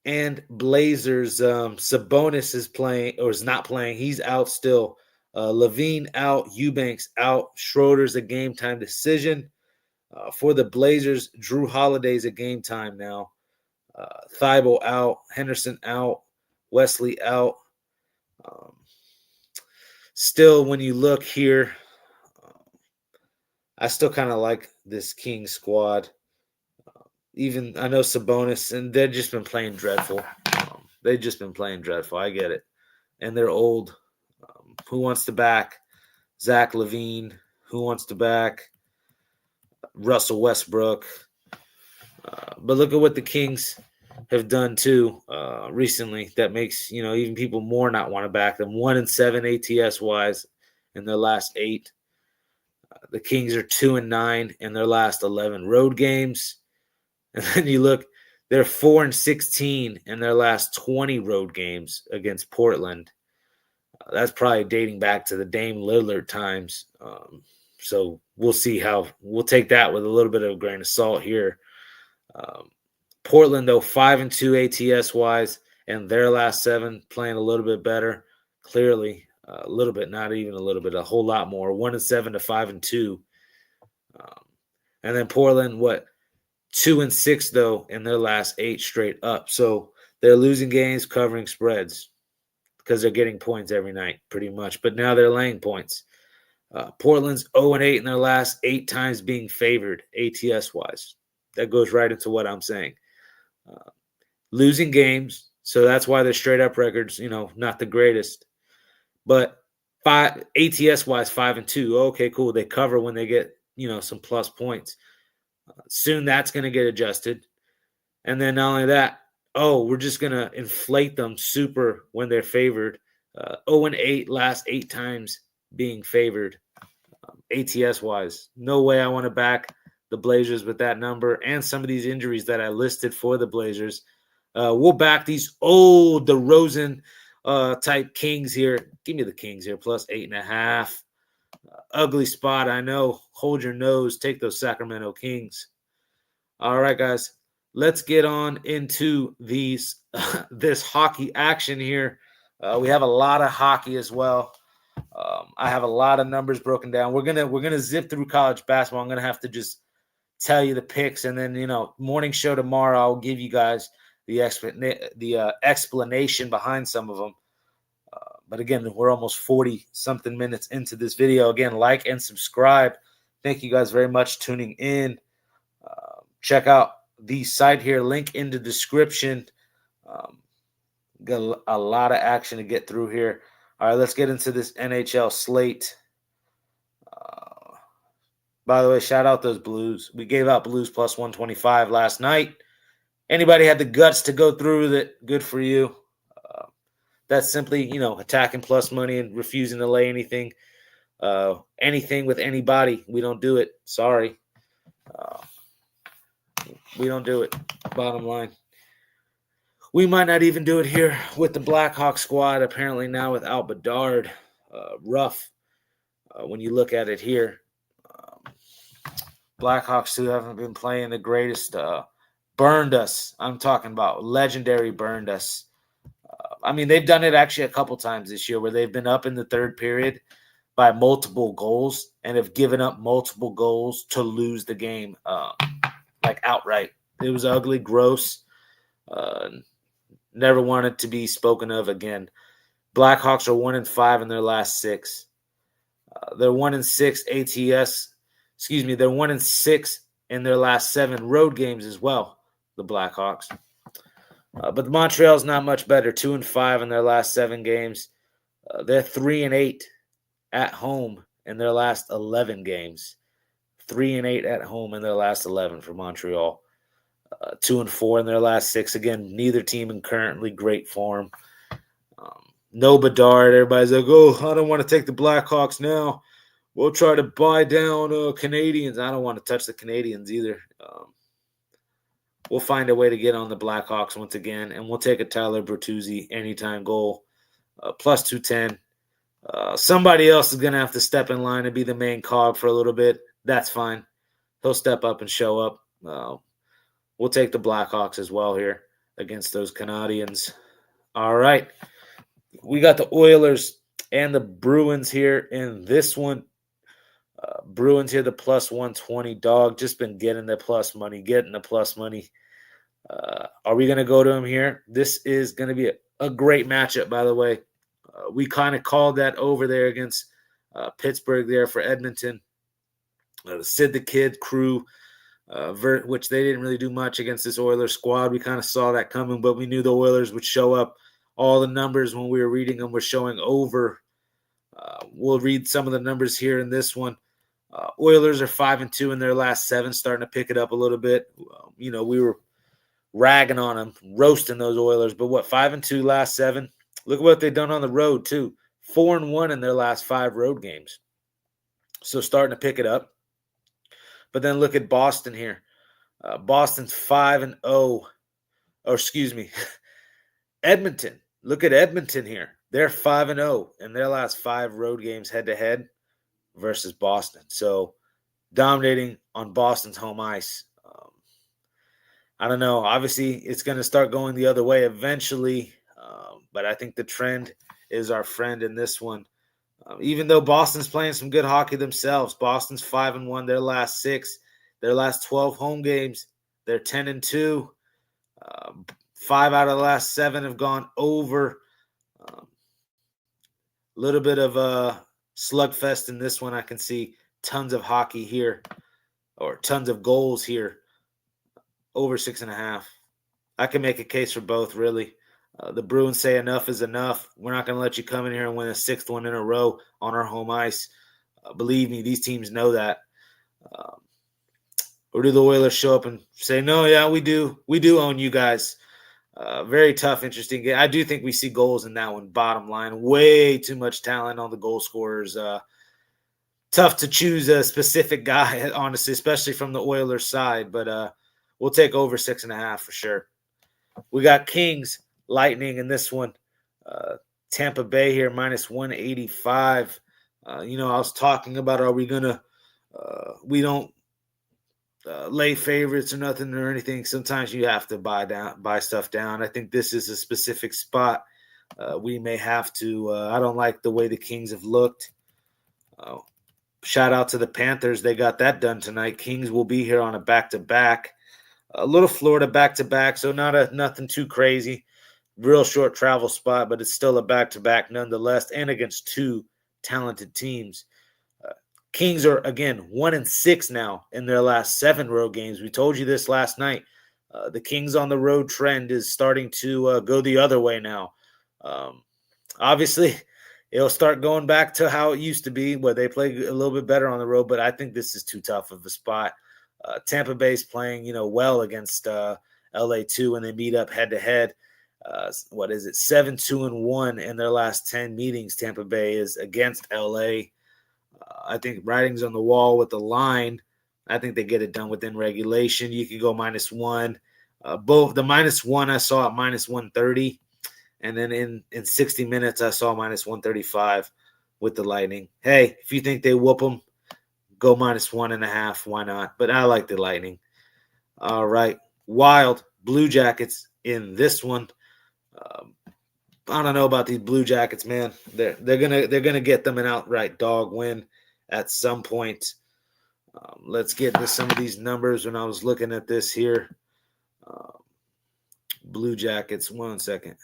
and Blazers. Sabonis is playing or is not playing. He's out still. Levine out, Eubanks out, Schroeder's a game time decision. For the Blazers, Drew Holiday's a game time now. Thibault out, Henderson out, Wesley out. Still, when you look here, I still kind of like this Kings squad. Even I know Sabonis, and they've just been playing dreadful. They've just been playing dreadful. I get it. And they're old. Who wants to back Zach LaVine? Who wants to back Russell Westbrook? But look at what the Kings have done too recently. That makes even people more not want to back them. 1-7 ATS wise in their last 8. The Kings are 2-9 in their last 11 road games. And then you look, they're 4-16 in their last 20 road games against Portland. That's probably dating back to the Dame Lillard times. So we'll see we'll take that with a little bit of a grain of salt here. Portland, though, 5-2 ATS wise, and their last 7 playing a little bit better. Clearly, a little bit, not even a little bit, a whole lot more. 1-7 to 5-2. And then Portland, 2-6 though in their last 8 straight up. So they're losing games, covering spreads because they're getting points every night, pretty much. But now they're laying points. Portland's 0-8 in their last 8 times being favored ATS wise. That goes right into what I'm saying. Losing games, so that's why their straight up records, not the greatest. But ATS wise, 5-2. Okay, cool. They cover when they get some plus points. Soon that's going to get adjusted. And then not only that, we're just going to inflate them super when they're favored. 0-8 last 8 times being favored ATS wise. No way I want to back the Blazers with that number and some of these injuries that I listed for the Blazers. We'll back these old DeRozan type Kings here. Give me the Kings here, plus 8.5. Ugly spot, I know. Hold your nose. Take those Sacramento Kings. All right, guys. Let's get on into this hockey action here. We have a lot of hockey as well. I have a lot of numbers broken down. We're gonna zip through college basketball. I'm gonna have to just tell you the picks, and then morning show tomorrow. I'll give you guys the explanation behind some of them. But again, we're almost 40-something minutes into this video. Again, like and subscribe. Thank you guys very much tuning in. Check out the site here. Link in the description. Got a lot of action to get through here. All right, let's get into this NHL slate. By the way, shout out those Blues. We gave out Blues plus 125 last night. Anybody had the guts to go through with it, good for you. That's simply, attacking plus money and refusing to lay anything with anybody. We don't do it. Sorry. We don't do it. Bottom line. We might not even do it here with the Blackhawks squad, apparently now without Bedard. Rough when you look at it here. Blackhawks who haven't been playing the greatest. Burned us. I'm talking about legendary burned us. They've done it actually a couple times this year where they've been up in the third period by multiple goals and have given up multiple goals to lose the game, outright. It was ugly, gross. Never wanted to be spoken of again. Blackhawks are 1-5 in their last 6. They're 1-6 ATS. Excuse me, they're 1-6 in their last 7 road games as well, the Blackhawks. But the Montreal's not much better, 2-5 in their last 7 games. They're 3-8 at home in their last 11 games. 3-8 at home in their last 11 for Montreal. 2-4 in their last 6. Again, neither team in currently great form. No Bedard. Everybody's like, I don't want to take the Blackhawks now. We'll try to buy down Canadians. I don't want to touch the Canadians either. We'll find a way to get on the Blackhawks once again, and we'll take a Tyler Bertuzzi anytime goal, plus 210. Somebody else is going to have to step in line and be the main cog for a little bit. That's fine. He'll step up and show up. We'll take the Blackhawks as well here against those Canadians. All right. We got the Oilers And the Bruins here in this one. Bruins here, the plus 120 dog. Just been getting the plus money, Are we going to go to them here? This is going to be a great matchup, by the way. We kind of called that over there against Pittsburgh there for Edmonton. Sid the Kid crew, which they didn't really do much against this Oilers squad. We kind of saw that coming, but we knew the Oilers would show up. All the numbers when we were reading them were showing over. We'll read some of the numbers here in this one. Oilers are 5-2 in their last 7, starting to pick it up a little bit. We were ragging on them, roasting those Oilers, but 5-2 last 7. Look at what they've done on the road too. 4-1 in their last 5 road games. So starting to pick it up. But then look at Boston here. Boston's 5-0. Or excuse me, Edmonton. Look at Edmonton here. They're 5-0 in their last 5 road games head-to-head versus Boston. So dominating on Boston's home ice. I don't know. Obviously, it's going to start going the other way eventually. But I think the trend is our friend in this one. Even though Boston's playing some good hockey themselves, Boston's 5-1 their last 6. Their last 12 home games, they're 10-2. 5 out of the last 7 have gone over. A little bit of a slugfest in this one. I can see tons of hockey here, or tons of goals here. Over 6.5. I can make a case for both, really. The Bruins say enough is enough. We're not going to let you come in here and win a 6th one in a row on our home ice. Believe me, these teams know that. Or do the Oilers show up and say, no, yeah, we do own you guys. Very tough, interesting game. I do think we see goals in that one, bottom line. Way too much talent on the goal scorers. Tough to choose a specific guy, honestly, especially from the Oilers side. But we'll take over 6.5 for sure. We got Kings, Lightning in this one. Tampa Bay here, minus 185. I was talking about, are we going to we don't lay favorites or nothing or anything. Sometimes you have to buy stuff down. I think this is a specific spot. We may have to. I don't like the way the Kings have looked. Shout out to the Panthers. They got that done tonight. Kings will be here on a back-to-back. A little Florida back-to-back, so nothing too crazy. Real short travel spot, but it's still a back-to-back nonetheless, and against 2 talented teams. Kings are, again, 1-6 now in their last 7 road games. We told you this last night. The Kings on the road trend is starting to go the other way now. Obviously, it'll start going back to how it used to be, where they play a little bit better on the road, but I think this is too tough of a spot. Tampa Bay's playing, well against LA too when they meet up head-to-head. 7-2-1 in their last 10 meetings. Tampa Bay is against LA. I think writing's on the wall with the line. I think they get it done within regulation. You could go -1. Both the -1 I saw at -130, and then in 60 minutes I saw -135 with the Lightning. Hey, if you think they whoop them, go -1.5. Why not? But I like the Lightning. All right, Wild Blue Jackets in this one. I don't know about these Blue Jackets, man. They're gonna get them an outright dog win at some point. Let's get into some of these numbers. When I was looking at this here, Blue Jackets. 1 second.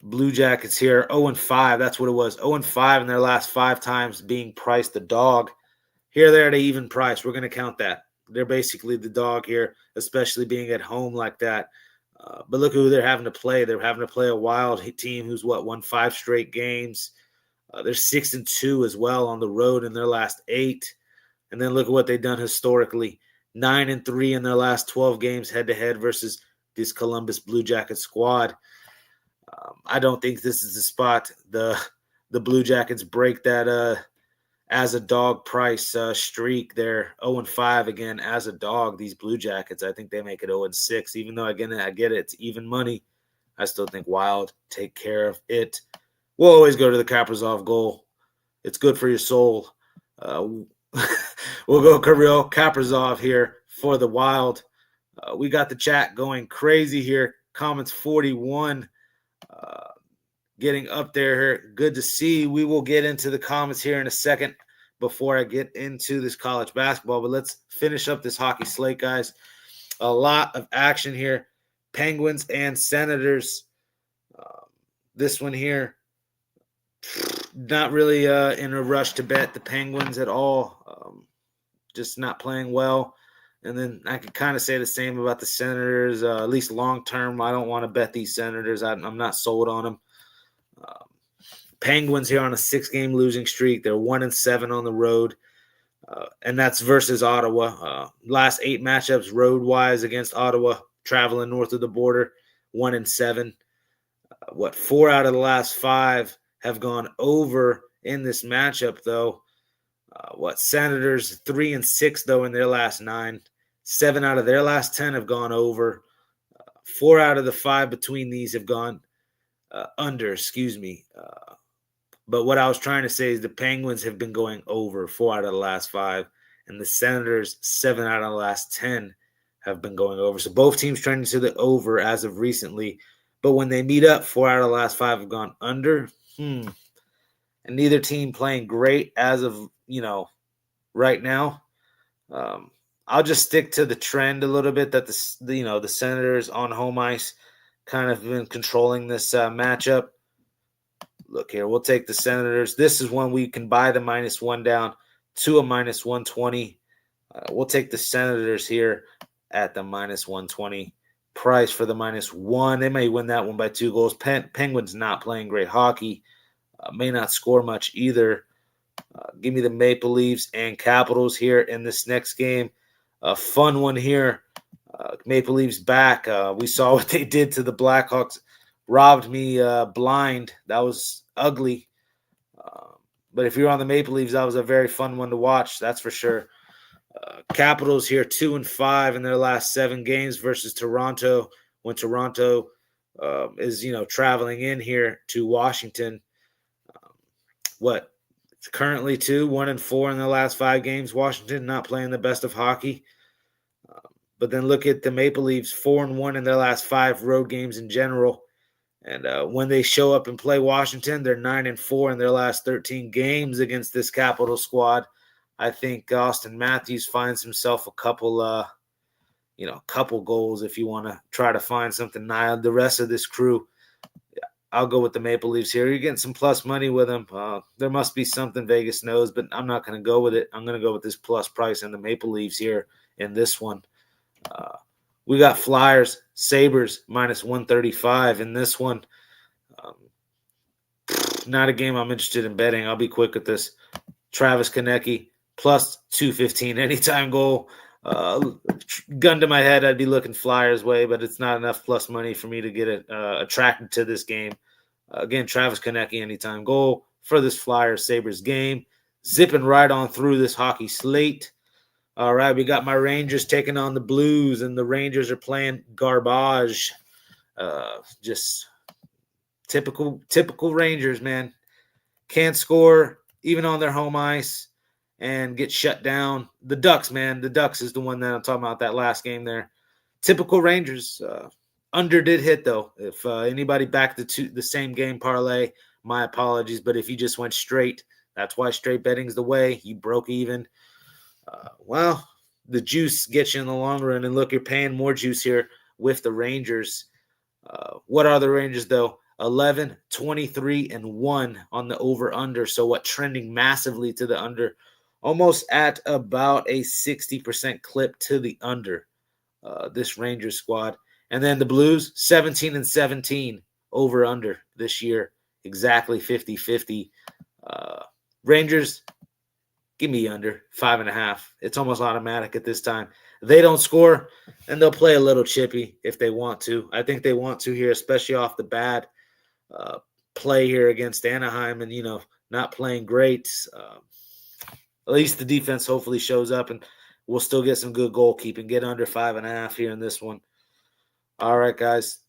Blue Jackets here, 0-5. That's what it was. 0-5 in their last 5 times being priced the dog. Here they're at an even price. We're gonna count that. They're basically the dog here, especially being at home like that. But look who they're having to play. They're having to play a Wild team who's won 5 straight games. They're 6-2 as well on the road in their last 8. And then look at what they've done historically. 9-3 in their last 12 games head-to-head versus this Columbus Blue Jackets squad. I don't think this is the spot. The Blue Jackets break that as a dog price streak. They're 0-5 again as a dog, these Blue Jackets. I think they make it 0-6. Even though, again, I get it, it's even money. I still think Wild take care of it. We'll always go to the Kaprizov goal. It's good for your soul. We'll go Kirill Kaprizov here for the Wild. We got the chat going crazy here. Comments 41. getting up there. Good to see. We will get into the comments here in a second before I get into this college basketball. But let's finish up this hockey slate, guys. A lot of action here. Penguins and Senators. This one here, not really in a rush to bet the Penguins at all. Just not playing well. And then I could kind of say the same about the Senators, at least long term. I don't want to bet these Senators. I'm not sold on them. Penguins here on a 6-game losing streak. They're 1-7 on the road, and that's versus Ottawa. Last 8 matchups road-wise against Ottawa, traveling north of the border, 1-7. 4 out of the last 5 have gone over in this matchup, though. Senators 3-6 though in their last 9. 7 out of their last 10 have gone over. 4 out of the 5 between these have gone under. But what I was trying to say is the Penguins have been going over 4 out of the last 5, and the Senators 7 out of the last 10 have been going over. So both teams trending to the over as of recently. But when they meet up, 4 out of the last 5 have gone under. And neither team playing great as of right now. I'll just stick to the trend a little bit that the Senators on home ice kind of been controlling this matchup. Look here, we'll take the Senators. This is one we can buy the -1 down to a -120. We'll take the Senators here at the -120 price for the -1. They may win that one by 2 goals. Penguins not playing great hockey. May not score much either. Give me the Maple Leafs and Capitals here in this next game. A fun one here. Maple Leafs back. We saw what they did to the Blackhawks. Robbed me blind. That was ugly. But if you're on the Maple Leafs, that was a very fun one to watch. That's for sure. Capitals here 2-5 in their last 7 games versus Toronto. When Toronto is traveling in here to Washington. Currently 1-4 in the last 5 games. Washington not playing the best of hockey. But then look at the Maple Leafs, 4-1 in their last 5 road games in general. And when they show up and play Washington, they're 9-4 in their last 13 games against this Capital squad. I think Austin Matthews finds himself a couple goals if you want to try to find something. The rest of this crew, I'll go with the Maple Leafs here. You're getting some plus money with them. There must be something Vegas knows, but I'm not going to go with it. I'm going to go with this plus price and the Maple Leafs here in this one. We got Flyers, Sabres, -135 in this one. Not a game I'm interested in betting. I'll be quick with this. Travis Konecny, +215 anytime goal. Gun to my head, I'd be looking Flyers way, but it's not enough plus money for me to get attracted to this game. Again, Travis Konecny, anytime goal for this Flyers Sabres game. Zipping right on through this hockey slate. All right, we got my Rangers taking on the Blues, and the Rangers are playing garbage. Just typical Rangers, man. Can't score even on their home ice and get shut down. The Ducks, man. The Ducks is the one that I'm talking about, that last game there. Typical Rangers. Under did hit, though. If anybody backed the same game parlay, my apologies. But if you just went straight, that's why straight betting's the way. You broke even. The juice gets you in the long run. And look, you're paying more juice here with the Rangers. What are the Rangers, though? 11, 23, and 1 on the over-under. So trending massively to the under. Almost at about a 60% clip to the under, this Rangers squad. And then the Blues, 17-17 over-under this year. Exactly 50-50. Rangers, give me under 5.5. It's almost automatic at this time. They don't score, and they'll play a little chippy if they want to. I think they want to here, especially off the bat. Play here against Anaheim and, not playing great. At least the defense hopefully shows up, and we'll still get some good goalkeeping. Get under 5.5 here in this one. All right, guys.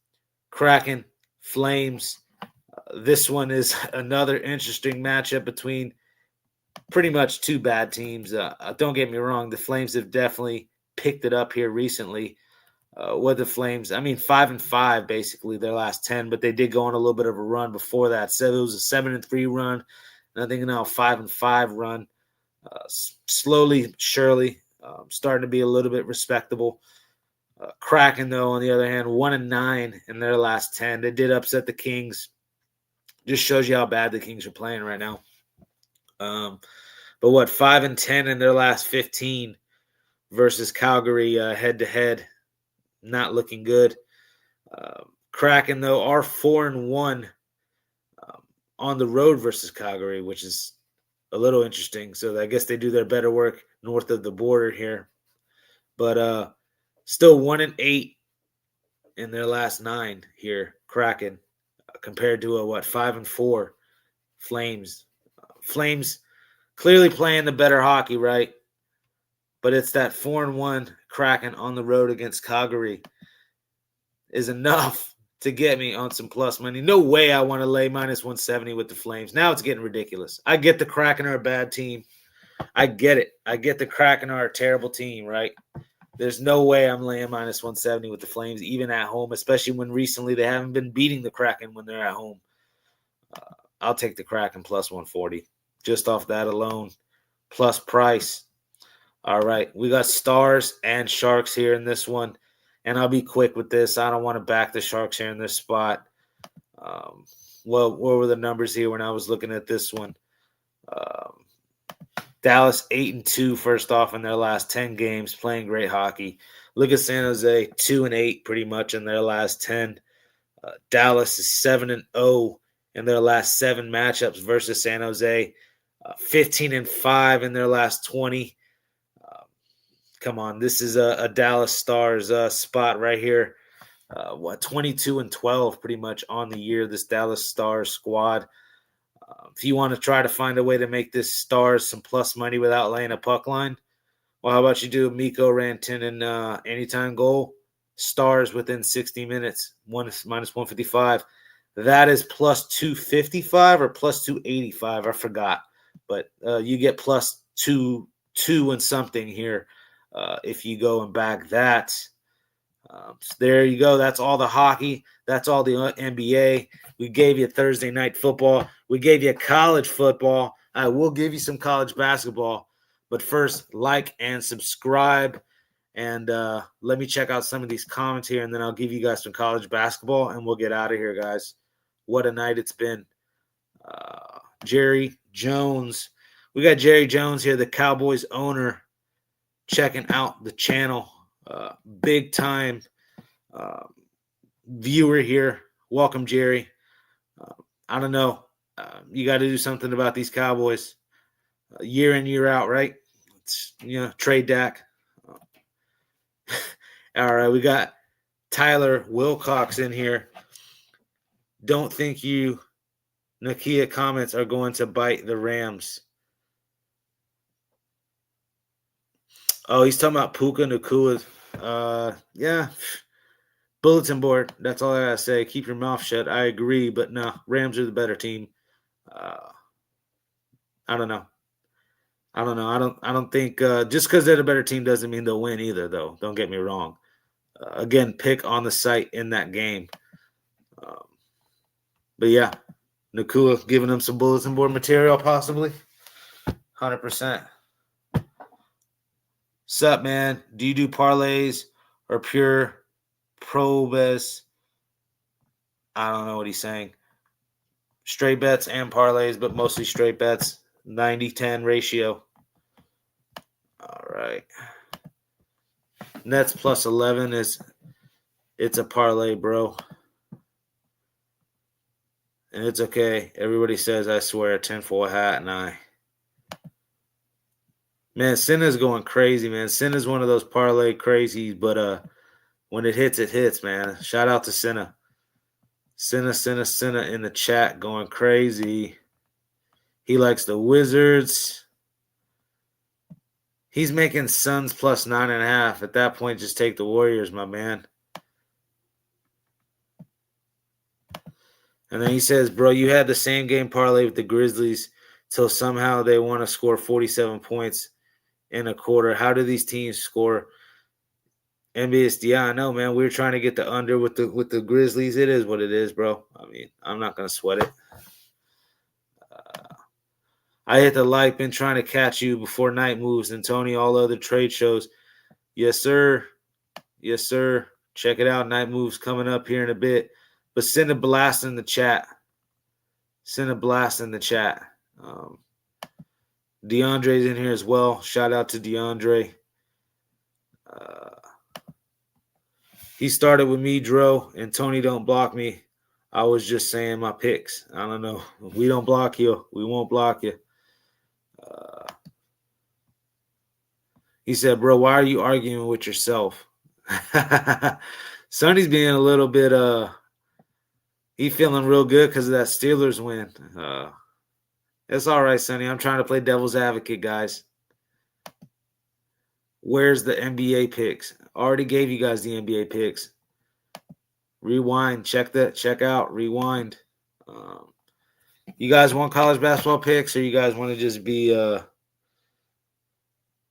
Kraken, Flames. This one is another interesting matchup between pretty much 2 bad teams. Don't get me wrong. The Flames have definitely picked it up here recently. What the Flames, 5-5 basically their last 10, but they did go on a little bit of a run before that. So it was a 7-3 run, and I think now a 5-5 run. Slowly, surely, starting to be a little bit respectable. Kraken, though, on the other hand, 1-9 in their last 10. They did upset the Kings. Just shows you how bad the Kings are playing right now. But 5-10 in their last 15 versus Calgary head-to-head. Not looking good. Kraken, though, are 4-1 on the road versus Calgary, which is a little interesting. So I guess they do their better work north of the border here. But still 1-8 in their last 9 here, Kraken, compared to a 5-4 Flames. Flames clearly playing the better hockey, right? But it's that 4-1 Kraken on the road against Calgary is enough to get me on some plus money. No way I want to lay minus 170 with the Flames. Now it's getting ridiculous. I get the Kraken are a bad team. I get it. I get the Kraken are a terrible team, right? There's no way I'm laying minus 170 with the Flames, even at home, especially when recently they haven't been beating the Kraken when they're at home. I'll take the Kraken plus 140 just off that alone, plus price. All right, we got Stars and Sharks here in this one, and I'll be quick with this. I don't want to back the Sharks here in this spot. What were the numbers here when I was looking at this one? Dallas 8-2 first off in their last 10 games, playing great hockey. Look at San Jose 2-8 pretty much in their last 10. Dallas is 7-0 in their last 7 matchups versus San Jose. 15-5 in their last 20. Come on, this is a Dallas Stars spot right here. 22-12 pretty much on the year, this Dallas Stars squad. If you want to try to find a way to make this Stars some plus money without laying a puck line, well, how about you do Mikko Rantanen anytime goal? Stars within 60 minutes, minus 155. That is plus 255 or plus 285. I forgot. But you get plus 2 and something here if you go and back that. So there you go. That's all the hockey. That's all the NBA. We gave you Thursday night football. We gave you college football. I will give you some college basketball. But first, like and subscribe. And let me check out some of these comments here, and then I'll give you guys some college basketball, and we'll get out of here, guys. What a night it's been. Jerry Jones. We got Jerry Jones here, the Cowboys owner, checking out the channel. Big time viewer here. Welcome, Jerry. I don't know. You got to do something about these Cowboys year in, year out, right? It's, trade Dak. All right, we got Tyler Wilcox in here. Don't think you Nakia comments are going to bite the Rams. Oh, he's talking about Puka Nacua. Yeah. Bulletin board. That's all I gotta say. Keep your mouth shut. I agree, but no, Rams are the better team. I don't know. I don't think just because they're the better team doesn't mean they'll win either, though. Don't get me wrong. Again, pick on the site in that game. But yeah, Nacua giving them some bulletin board material, possibly. 100%. Sup, man? Do you do parlays or pure probes? I don't know what he's saying. Straight bets and parlays, but mostly straight bets. 90-10 ratio. All right. Nets plus 11 it's a parlay, bro. And it's okay. Everybody says I swear a tinfoil hat, and man, Senna's going crazy, man. Senna's one of those parlay crazies, but when it hits, man. Shout out to Senna. Senna in the chat going crazy. He likes the Wizards. He's making Suns plus 9.5. At that point, just take the Warriors, my man. And then he says, bro, you had the same game parlay with the Grizzlies till somehow they want to score 47 points in a quarter. How do these teams score NBA, yeah, I know, man. We were trying to get the under with the Grizzlies. It is what it is, bro. I mean, I'm not gonna sweat it. I hit the like, been trying to catch you before night moves and Tony, all other trade shows. Yes, sir. Yes, sir. Check it out. Night moves coming up here in a bit. But send a blast in the chat. Send a blast in the chat. DeAndre's in here as well. Shout out to DeAndre. He started with me, Dro, and Tony don't block me. I was just saying my picks. I don't know. We don't block you. We won't block you. He said, bro, why are you arguing with yourself? Sonny's being a little bit, he feeling real good because of that Steelers win. It's all right, Sonny. I'm trying to play devil's advocate, guys. Where's the NBA picks? Already gave you guys the NBA picks. Rewind. Check out. Rewind. You guys want college basketball picks, or you guys want to just be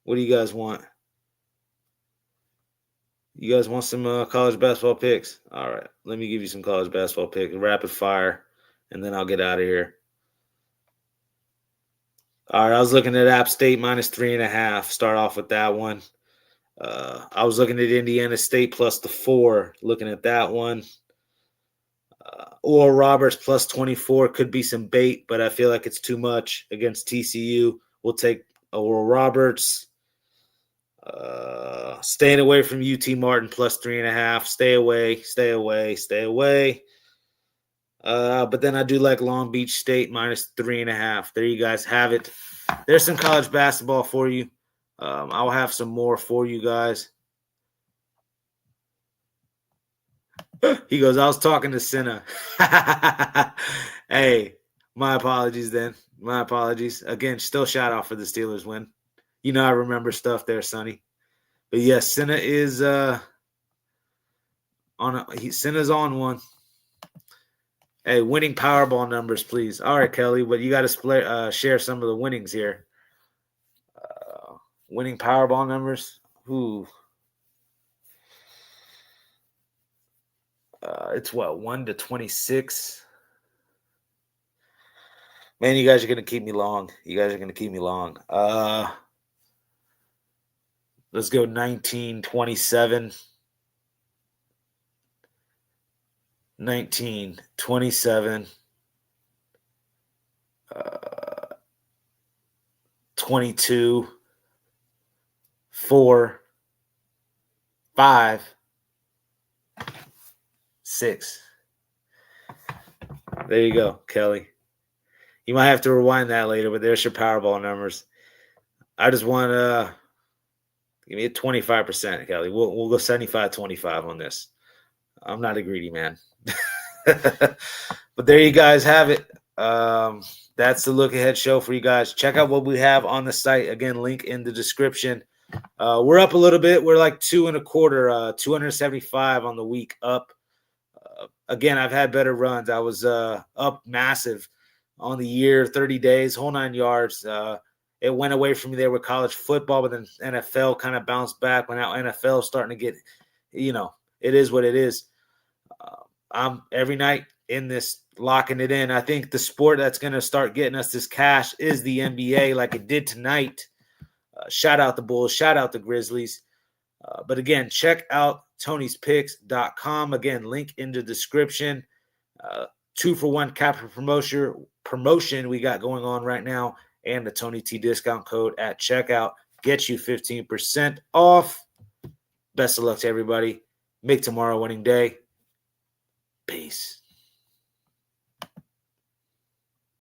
what do you guys want? You guys want some college basketball picks? All right. Let me give you some college basketball picks. Rapid fire, and then I'll get out of here. All right. I was looking at App State minus 3.5. Start off with that one. I was looking at Indiana State plus the 4. Looking at that one. Oral Roberts plus 24 could be some bait, but I feel like it's too much against TCU. We'll take Oral Roberts. Staying away from UT Martin plus 3.5. Stay away. But then I do like Long Beach State minus 3.5. There you guys have it. There's some college basketball for you. I'll have some more for you guys. He goes, I was talking to Senna. Hey, my apologies then. My apologies. Again, still shout out for the Steelers win. You know I remember stuff there, Sonny. But yes, Senna is Senna's on one. Hey, winning Powerball numbers, please. All right, Kelly, but you got to share some of the winnings here. Winning Powerball numbers. Ooh. It's what, 1 to 26? Man, you guys are going to keep me long. Let's go 1927. 1927. 22. 4. 5. 6. There you go, Kelly. You might have to rewind that later, but there's your Powerball numbers. I just want to give me a 25%, Kelly. We'll go 75-25 on this. I'm not a greedy man. But there you guys have it. That's the look ahead show for you guys. Check out what we have on the site. Again, link in the description. We're up a little bit. We're like 2.25, 275 on the week up. Again, I've had better runs. I was up massive on the year, 30 days, whole 9 yards. It went away from me there with college football, but then NFL kind of bounced back. When now NFL is starting to get, it is what it is. I'm every night in this locking it in. I think the sport that's going to start getting us this cash is the NBA, like it did tonight. Shout out the Bulls. Shout out the Grizzlies. But again, check out Tony'sPicks.com. Again, link in the description. 2-for-1 capper promotion we got going on right now, and the Tony T discount code at checkout gets you 15% off. Best of luck to everybody. Make tomorrow a winning day. Peace.